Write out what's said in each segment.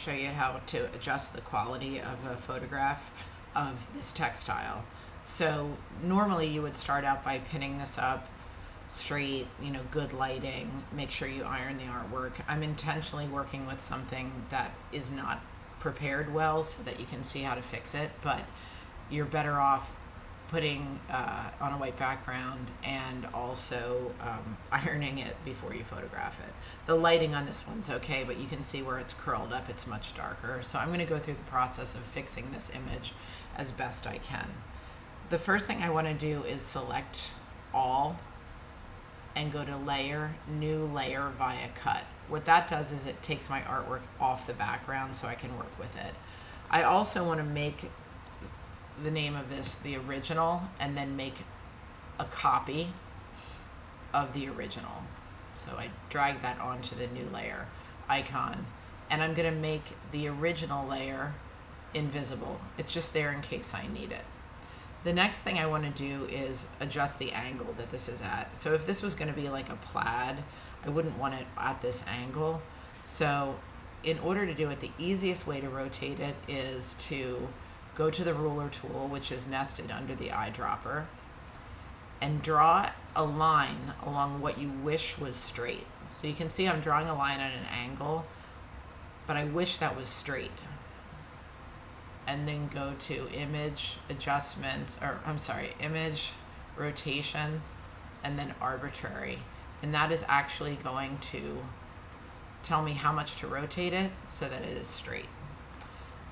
show you how to adjust the quality of a photograph of this textile. So normally you would start out by pinning this up straight, good lighting, make sure you iron the artwork. I'm intentionally working with something that is not prepared well so that you can see how to fix it, but you're better off putting on a white background and also ironing it before you photograph it. The lighting on this one's okay, but you can see where it's curled up, it's much darker. So I'm going to go through the process of fixing this image as best I can. The first thing I want to do is select all and go to layer, new layer via cut. What that does is it takes my artwork off the background so I can work with it. I also want to make the name of this the original and then make a copy of the original. So I drag that onto the new layer icon, and I'm going to make the original layer invisible. It's just there in case I need it. The next thing I want to do is adjust the angle that this is at. So if this was going to be like a plaid, I wouldn't want it at this angle. So in order to do it, the easiest way to rotate it is to go to the ruler tool, which is nested under the eyedropper, and draw a line along what you wish was straight. So you can see I'm drawing a line at an angle, but I wish that was straight. And then go to image adjustments, image rotation, and then arbitrary. And that is actually going to tell me how much to rotate it so that it is straight.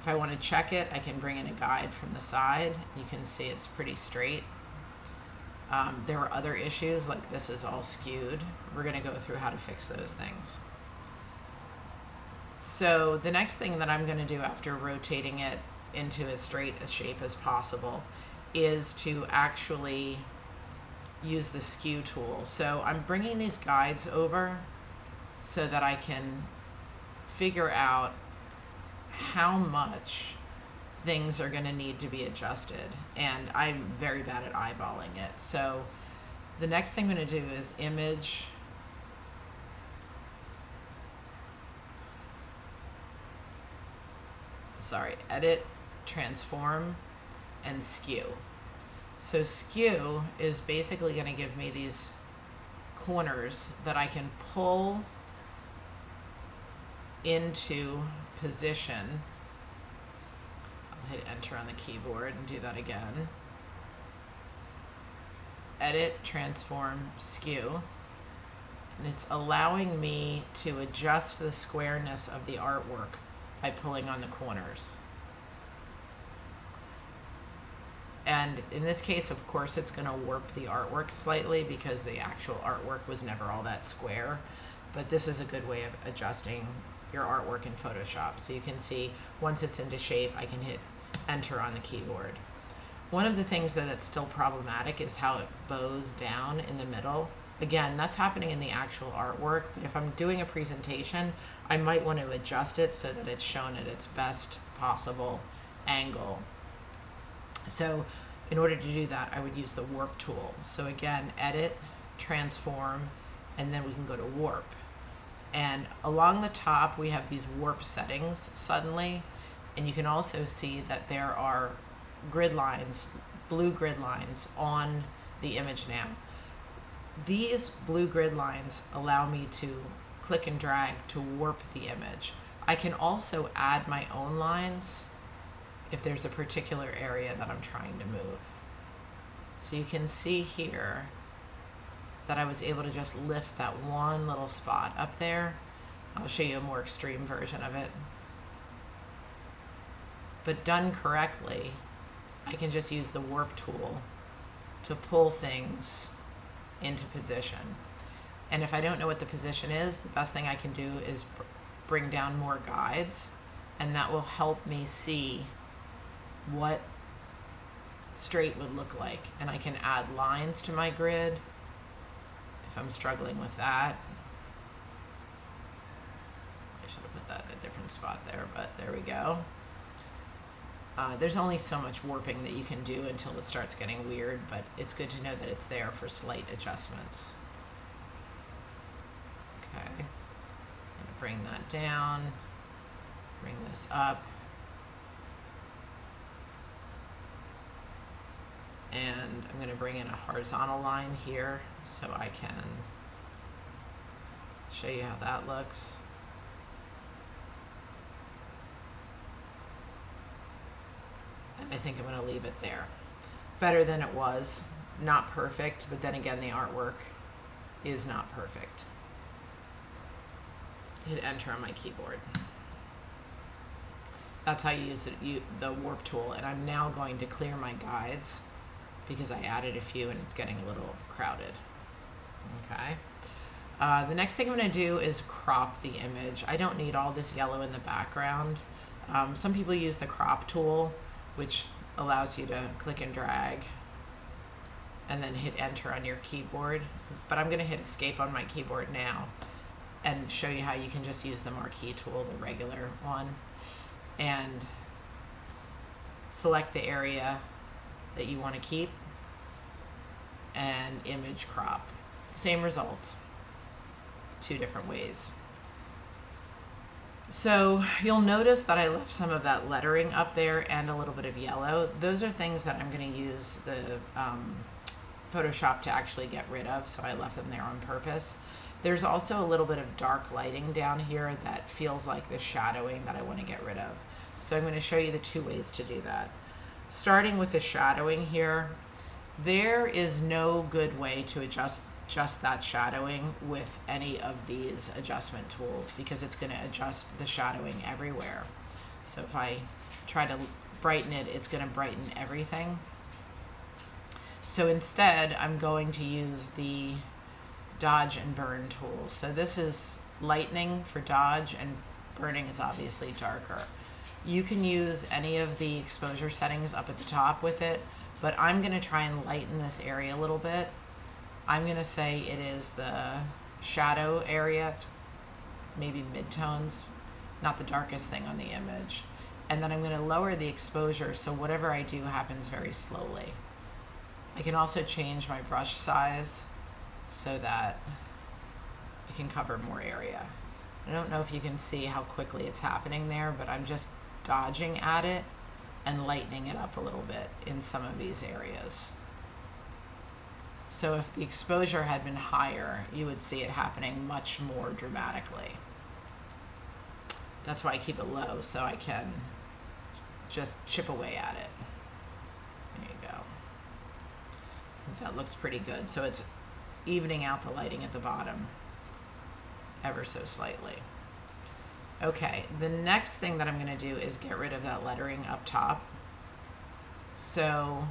If I want to check it, I can bring in a guide from the side. You can see it's pretty straight. There were other issues, like this is all skewed. We're going to go through how to fix those things. So the next thing that I'm going to do after rotating it into as straight a shape as possible is to actually use the skew tool. So I'm bringing these guides over so that I can figure out how much things are going to need to be adjusted, and I'm very bad at eyeballing it. So the next thing I'm going to do is edit, transform, and skew. So skew is basically going to give me these corners that I can pull into position. I'll hit enter on the keyboard and do that again. Edit, transform, skew. And it's allowing me to adjust the squareness of the artwork by pulling on the corners. And in this case, of course, it's going to warp the artwork slightly because the actual artwork was never all that square. But this is a good way of adjusting your artwork in Photoshop. So you can see once it's into shape, I can hit enter on the keyboard. One of the things that's still problematic is how it bows down in the middle. Again, that's happening in the actual artwork, but if I'm doing a presentation, I might want to adjust it so that it's shown at its best possible angle. So in order to do that, I would use the warp tool. So again, edit, transform, and then we can go to warp. And along the top, we have these warp settings suddenly, and you can also see that there are grid lines, blue grid lines on the image now. These blue grid lines allow me to click and drag to warp the image. I can also add my own lines if there's a particular area that I'm trying to move. So you can see here that I was able to just lift that one little spot up there. I'll show you a more extreme version of it. But done correctly, I can just use the warp tool to pull things into position. And if I don't know what the position is, the best thing I can do is bring down more guides, and that will help me see what straight would look like. And I can add lines to my grid if I'm struggling with that. I should have put that in a different spot there, but there we go. There's only so much warping that you can do until it starts getting weird, but it's good to know that it's there for slight adjustments. Okay, I'm gonna bring that down. Bring this up. And I'm going to bring in a horizontal line here so I can show you how that looks. And I think I'm going to leave it there. Better than it was. Not perfect, but then again, the artwork is not perfect. Hit enter on my keyboard. That's how you use the warp tool. And I'm now going to clear my guides because I added a few and it's getting a little crowded. Okay. The next thing I'm going to do is crop the image. I don't need all this yellow in the background. Some people use the crop tool, which allows you to click and drag and then hit enter on your keyboard. But I'm going to hit escape on my keyboard now and show you how you can just use the marquee tool, the regular one, and select the area that you want to keep and image crop. Same results, two different ways. So you'll notice that I left some of that lettering up there and a little bit of yellow. Those are things that I'm going to use the Photoshop to actually get rid of, so I left them there on purpose. There's also a little bit of dark lighting down here that feels like the shadowing that I want to get rid of. So I'm going to show you the two ways to do that. Starting with the shadowing here, there is no good way to adjust just that shadowing with any of these adjustment tools because it's going to adjust the shadowing everywhere. So if I try to brighten it, it's going to brighten everything. So instead, I'm going to use the dodge and burn tools. So this is lightening for dodge and burning is obviously darker. You can use any of the exposure settings up at the top with it, but I'm going to try and lighten this area a little bit. I'm going to say it is the shadow area. It's maybe midtones, not the darkest thing on the image. And then I'm going to lower the exposure so whatever I do happens very slowly. I can also change my brush size so that I can cover more area. I don't know if you can see how quickly it's happening there, but I'm just dodging at it and lightening it up a little bit in some of these areas. So if the exposure had been higher, you would see it happening much more dramatically. That's why I keep it low, so I can just chip away at it. There you go. I think that looks pretty good. So it's evening out the lighting at the bottom ever so slightly. Okay, the next thing that I'm going to do is get rid of that lettering up top. So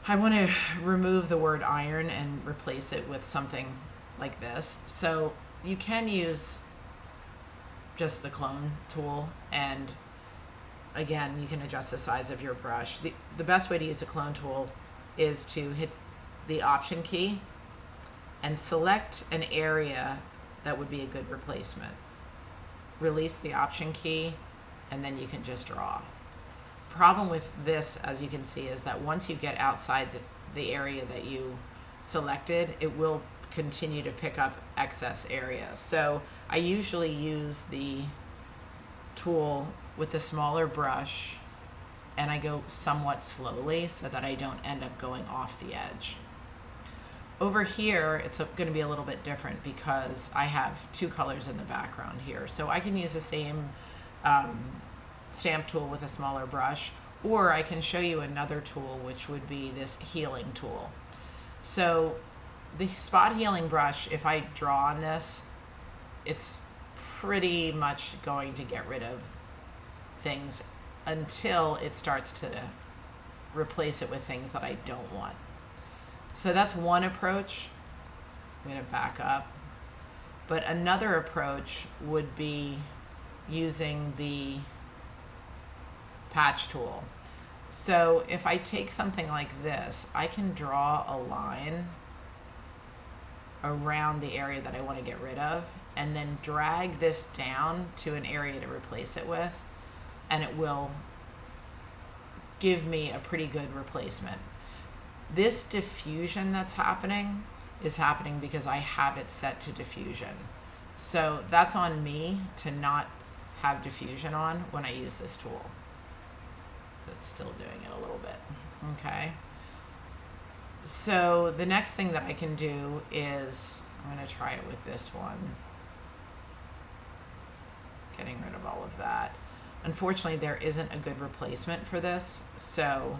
I want to remove the word iron and replace it with something like this. So you can use just the clone tool, and again, you can adjust the size of your brush. The best way to use a clone tool is to hit the option key and select an area that would be a good replacement. Release the option key, and then you can just draw. Problem with this, as you can see, is that once you get outside the area that you selected, it will continue to pick up excess area. So I usually use the tool with a smaller brush, and I go somewhat slowly so that I don't end up going off the edge. Over here, it's going to be a little bit different because I have two colors in the background here. So I can use the same stamp tool with a smaller brush, or I can show you another tool, which would be this healing tool. So the spot healing brush, if I draw on this, it's pretty much going to get rid of things until it starts to replace it with things that I don't want. So that's one approach. I'm going to back up. But another approach would be using the patch tool. So if I take something like this, I can draw a line around the area that I want to get rid of and then drag this down to an area to replace it with, and it will give me a pretty good replacement. This diffusion that's happening is because I have it set to diffusion. So that's on me to not have diffusion on when I use this tool. It's still doing it a little bit. Okay. So the next thing that I can do is, I'm going to try it with this one. Getting rid of all of that. Unfortunately, there isn't a good replacement for this, so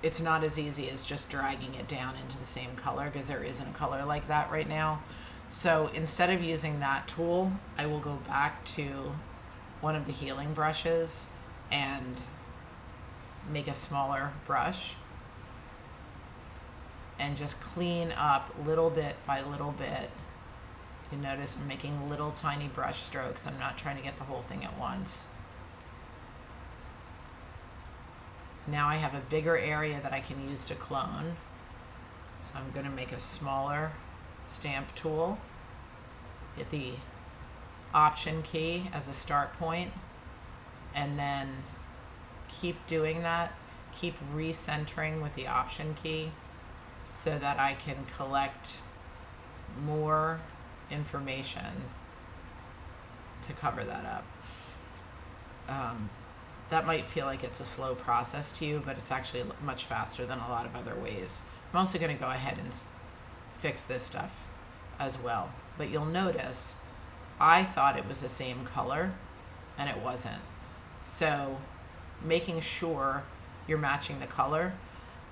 it's not as easy as just dragging it down into the same color, because there isn't a color like that right now. So instead of using that tool, I will go back to one of the healing brushes and make a smaller brush and just clean up little bit by little bit. You notice I'm making little tiny brush strokes. I'm not trying to get the whole thing at once. Now I have a bigger area that I can use to clone. So I'm going to make a smaller stamp tool. Hit the Option key as a start point, and then keep doing that. Keep recentering with the Option key so that I can collect more information to cover that up. That might feel like it's a slow process to you, but it's actually much faster than a lot of other ways. I'm also going to go ahead and fix this stuff as well. But you'll notice I thought it was the same color, and it wasn't. So making sure you're matching the color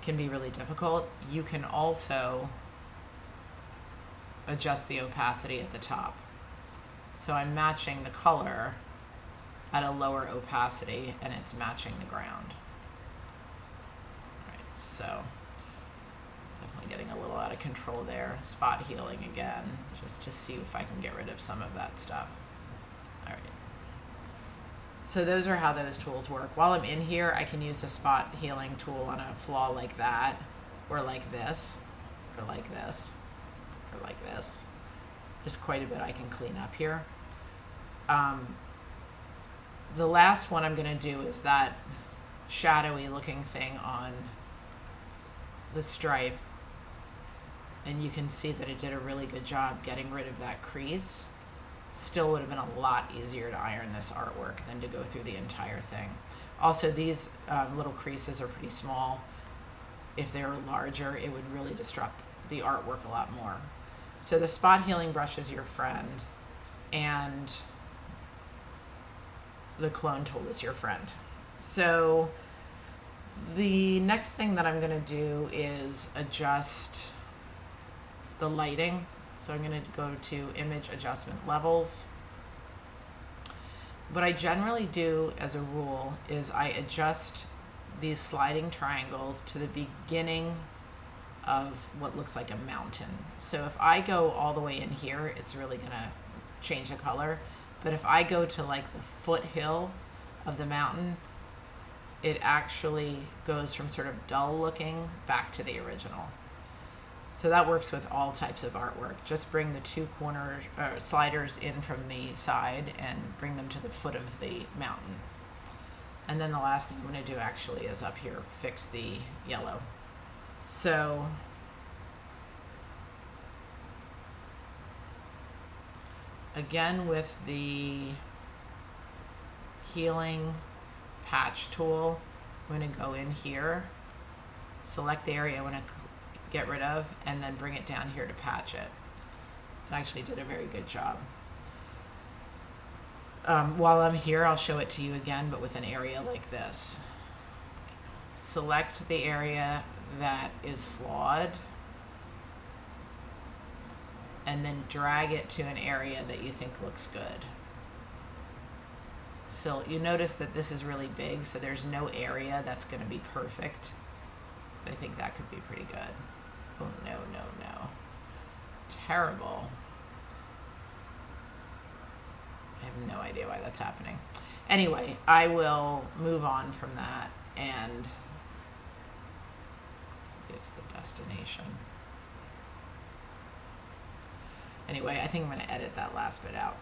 can be really difficult. You can also adjust the opacity at the top. So I'm matching the color at a lower opacity, and it's matching the ground. All right, so definitely getting a little out of control there. Spot healing again, just to see if I can get rid of some of that stuff. All right. So those are how those tools work. While I'm in here, I can use a spot healing tool on a flaw like that, or like this, or like this, or like this. There's quite a bit I can clean up here. The last one I'm going to do is that shadowy looking thing on the stripe. And you can see that it did a really good job getting rid of that crease. Still would have been a lot easier to iron this artwork than to go through the entire thing. Also, these little creases are pretty small. If they were larger, it would really disrupt the artwork a lot more. So the spot healing brush is your friend, and the clone tool is your friend. So the next thing that I'm going to do is adjust the lighting. So I'm going to go to Image Adjustment Levels. What I generally do as a rule is I adjust these sliding triangles to the beginning of what looks like a mountain. So if I go all the way in here, it's really going to change the color. But if I go to like the foothill of the mountain, it actually goes from sort of dull looking back to the original. So that works with all types of artwork. Just bring the two corner sliders in from the side and bring them to the foot of the mountain. And then the last thing I'm going to do actually is up here, fix the yellow. So again, with the healing patch tool, I'm going to go in here, select the area I want to get rid of, and then bring it down here to patch it. It actually did a very good job. While I'm here, I'll show it to you again, but with an area like this. Select the area that is flawed, and then drag it to an area that you think looks good. So you notice that this is really big, so there's no area that's going to be perfect. But I think that could be pretty good. Oh, no, no, no. Terrible. I have no idea why that's happening. Anyway, I will move on from that, and it's the destination. Anyway, I think I'm going to edit that last bit out.